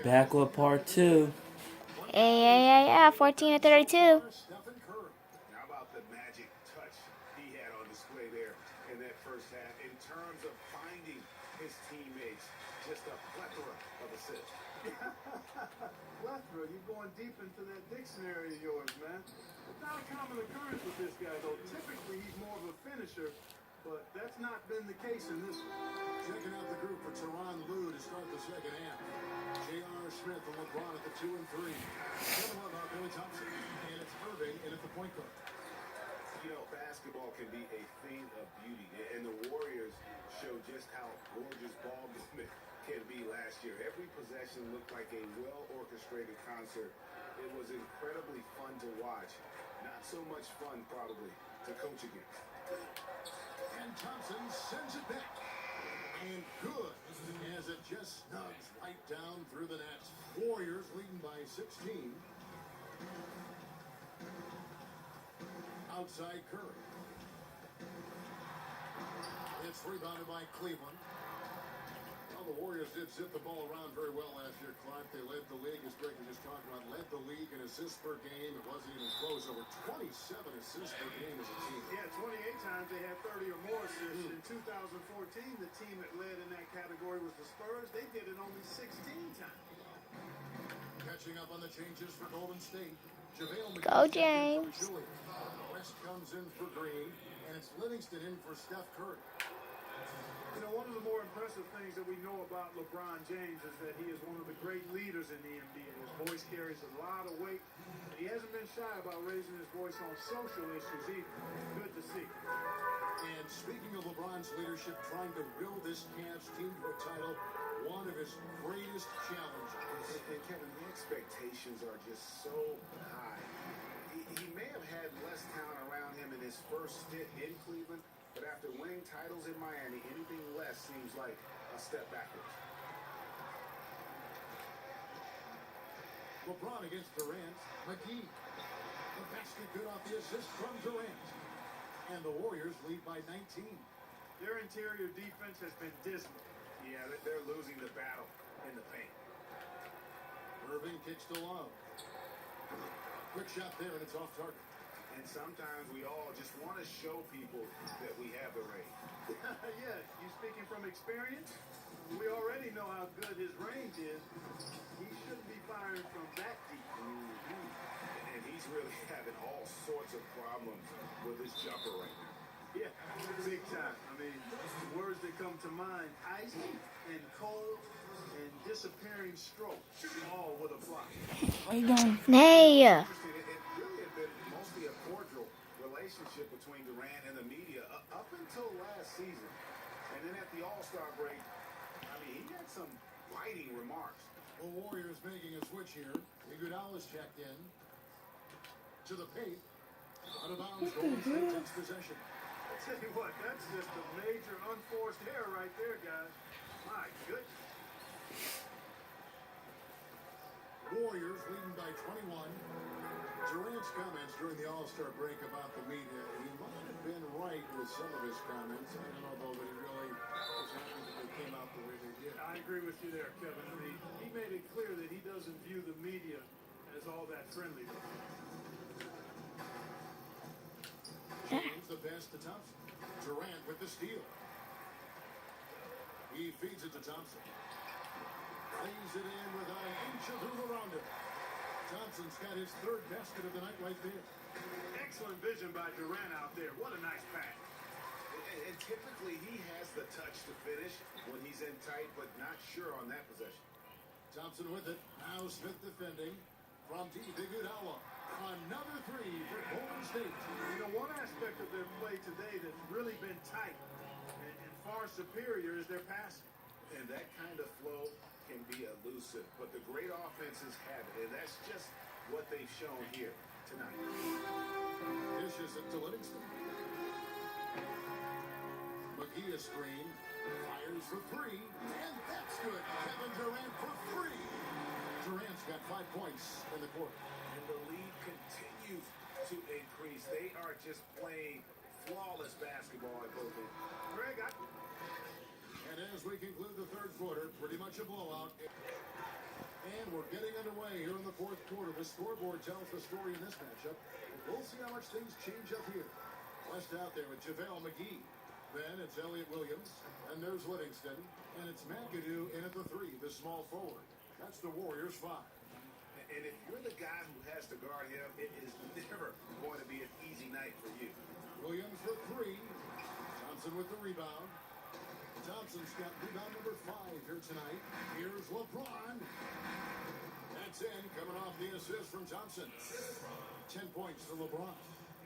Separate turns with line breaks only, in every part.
Back with part two.
Yeah. 14-32.
How about the magic touch he had on display there in that first half in terms of finding his teammates? Just a plethora of assists.
Plethora, you're going deep into that dictionary of yours, man. It's not a common occurrence with this guy, though. Typically, he's more of a finisher, but that's not been the case in this one.
Checking out the group for Tyronn Lue to start the second half. J.R. Smith and LeBron at the 2 and 3. Kevin Love, Billy Thompson, and it's Irving in at the point guard.
You know, basketball can be a thing of beauty, and the Warriors show just how gorgeous ball movement can be last year. Every possession looked like a well-orchestrated concert. It was incredibly fun to watch. Not so much fun, probably, to coach against.
And Thompson sends it back. And good, as it just snugs right down through the net. Warriors leading by 16. Outside Curry. It's rebounded by Cleveland. Well, the Warriors did zip the ball around very well last year, Clark. They led the league, as Greg was just talking about, led the league in assists per game. It wasn't even close. Over 27 assists per game as a team.
Yeah, 28 times they had 30 or more assists. In 2014, the team that led in that category was the Spurs. They did it only 16 times.
Catching up on the changes for Golden State. JaVale
Go, James.
West comes in for Green, and it's Livingston in for Steph Curry.
You know, one of the more impressive things that we know about LeBron James is that he is one of the great leaders in the NBA. His voice carries a lot of weight, and he hasn't been shy about raising his voice on social issues either. Good to see.
And speaking of LeBron's leadership, trying to will this Cavs team to a title, one of his greatest challenges.
And Kevin, the expectations are just so high. He may have had less talent around him in his first stint in Cleveland, but after winning titles in Miami, anything less seems like a step backwards.
LeBron against Durant. McGee. The basket good off the assist from Durant. And the Warriors lead by 19.
Their interior defense has been dismal.
Yeah, they're losing the battle in the paint.
Irving kicks to Love. Quick shot there, and it's off target.
And sometimes we all just want to show people that we have the range.
Yeah, you speaking from experience? We already know how good his range is. He shouldn't be firing from that deep.
And he's really having all sorts of problems with his jumper right now.
Yeah, big time. I mean, the words that come to mind, ice and cold and disappearing stroke, all would apply.
What are you doing? Nay.
It really had been mostly a cordial relationship between Durant and the media up until last season. And then at the All-Star break, I mean, he had some biting remarks.
The Warriors making a switch here. Iguodala's checked in. To the paint. Out of bounds, Golden State takes possession.
I tell you what, that's just a major unforced error right there, guys. My goodness.
Warriors leading by 21. Durant's comments during the All-Star break about the media, he might have been right with some of his comments. I don't know, though, that he really was happy that they came out the way they did.
I agree with you there, Kevin. I mean, he made it clear that he doesn't view the media as all that friendly.
James the pass to Thompson. Durant with the steal. He feeds it to Thompson. Lays it in with an inch of room around it. Thompson's got his third basket of the night right there.
Excellent vision by Durant out there. What a nice pass.
And typically he has the touch to finish when he's in tight, but not sure on that possession.
Thompson with it. Now Smith defending. From deep, Iguodala. Another three for Golden State.
You know, one aspect of their play today that's really been tight and far superior is their passing.
And that kind of flow can be elusive, but the great offenses have it, and that's just what they've shown here tonight.
Dishes it to Livingston. McGee a screen. Fires for three. And that's good. Kevin Durant for three. Durant's got 5 points in the quarter.
And the lead continues to increase. They are just playing flawless basketball at both ends.
Greg,
And as we conclude the third quarter, pretty much a blowout. And we're getting underway here in the fourth quarter. The scoreboard tells the story in this matchup. We'll see how much things change up here. West out there with JaVale McGee. Then it's Elliott Williams. And there's Livingston. And it's McAdoo in at the 3, the small forward. That's the Warriors 5.
And if you're the guy who has to guard him, it is never going to be an easy night for you.
Williams for 3. Thompson with the rebound. Thompson's got rebound number 5 here tonight. Here's LeBron. That's in, coming off the assist from Thompson. 10 points for LeBron.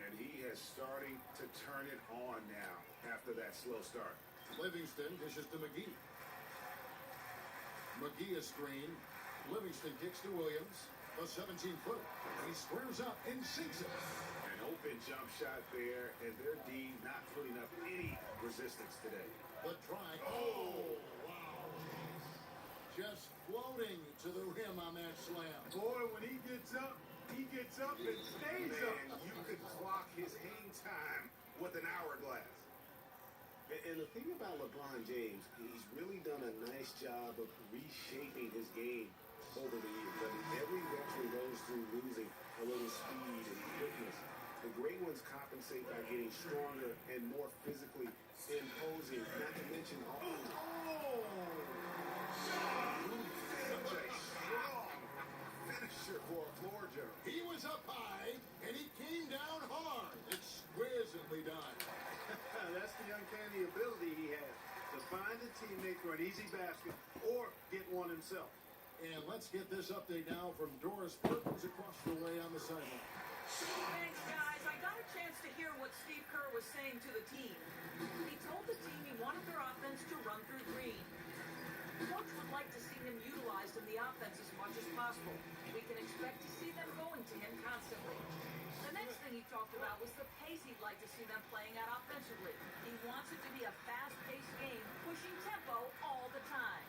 And he is starting to turn it on now after that slow start.
Livingston dishes to McGee. McGee is screen. Livingston kicks to Williams. A 17-footer. He squares up and sinks it.
An open jump shot there, and their D not putting up any resistance today.
The try. Oh, wow. Just floating to the rim on that slam.
Boy, when he gets up and stays up.
Man, you could clock his hang time with an hourglass. And the thing about LeBron James, he's really done a nice job of reshaping his game over the years. I mean, every veteran goes through losing a little speed and quickness. The great ones compensate by getting stronger and more physically imposing, not to mention such a strong finisher for a floor general.
He was up high, and he came down hard. Exquisitely done.
That's the uncanny ability he has to find a teammate for an easy basket or get one himself.
And let's get this update now from Doris Perkins across the way on the sideline.
Thanks, guys. I got a chance to hear what Steve Kerr was saying to the team. He told the team he wanted their offense to run through Green. Coach would like to see him utilized in the offense as much as possible. We can expect to see them going to him constantly. The next thing he talked about was the pace he'd like to see them playing at offensively. He wants it to be a fast-paced game, pushing tempo all the time.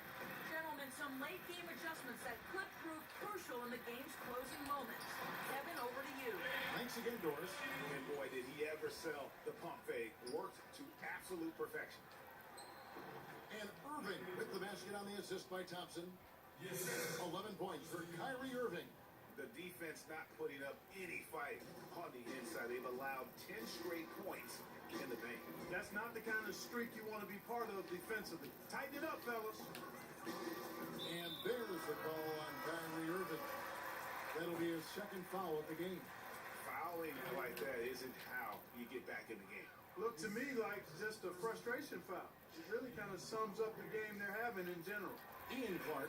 Gentlemen, some late-game adjustments that could prove crucial in the game's closing moments. Kevin, over to you.
Thanks again, Doris.
And boy, did he ever sell the pump fake. Worked to absolute perfection.
And Irving with the basket on the assist by Thompson. 11 points for Kyrie Irving.
The defense not putting up any fight on the inside. They've allowed 10 straight points in the paint.
That's not the kind of streak you want to be part of defensively. Tighten it up, fellas.
And there's the call on Kyrie Irving. That'll be his second foul of the game.
Fouling like that isn't how you get back in the game.
Look to me like just a frustration foul. It really kind of sums up the game they're having in general.
Ian Clark.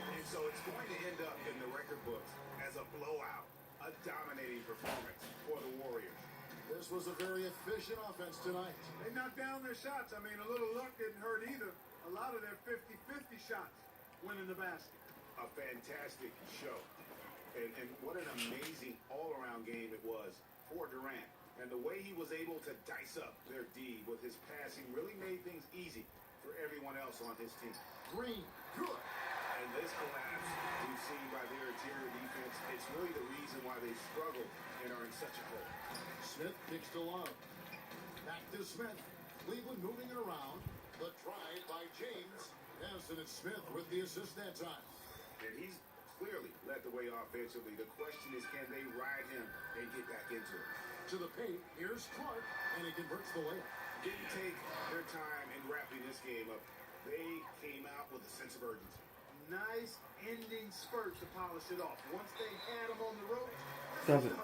And so it's going to end up in the record books as a blowout, a dominating performance for the Warriors.
This was a very efficient offense tonight.
They knocked down their shots. I mean, a little luck didn't hurt either. A lot of their 50-50 shots went in the basket.
A fantastic show. And what an amazing all-around game it was for Durant. And the way he was able to dice up their D with his passing really made things easy for everyone else on his team.
Green, good.
And this collapse we've seen by their interior defense, it's really the reason why they struggle and are in such a hole.
Smith kicks to Love. Back to Smith. Cleveland moving it around. The try by James. Yes, and it's Smith with the assist that time.
And he's clearly led the way offensively. The question is, can they ride him and get back into it?
To the paint, here's Clark, and he converts the layup.
Didn't take their time in wrapping this game up. They came out with a sense of urgency.
Nice ending spurt to polish it off. Once they had them on the ropes,
Does it?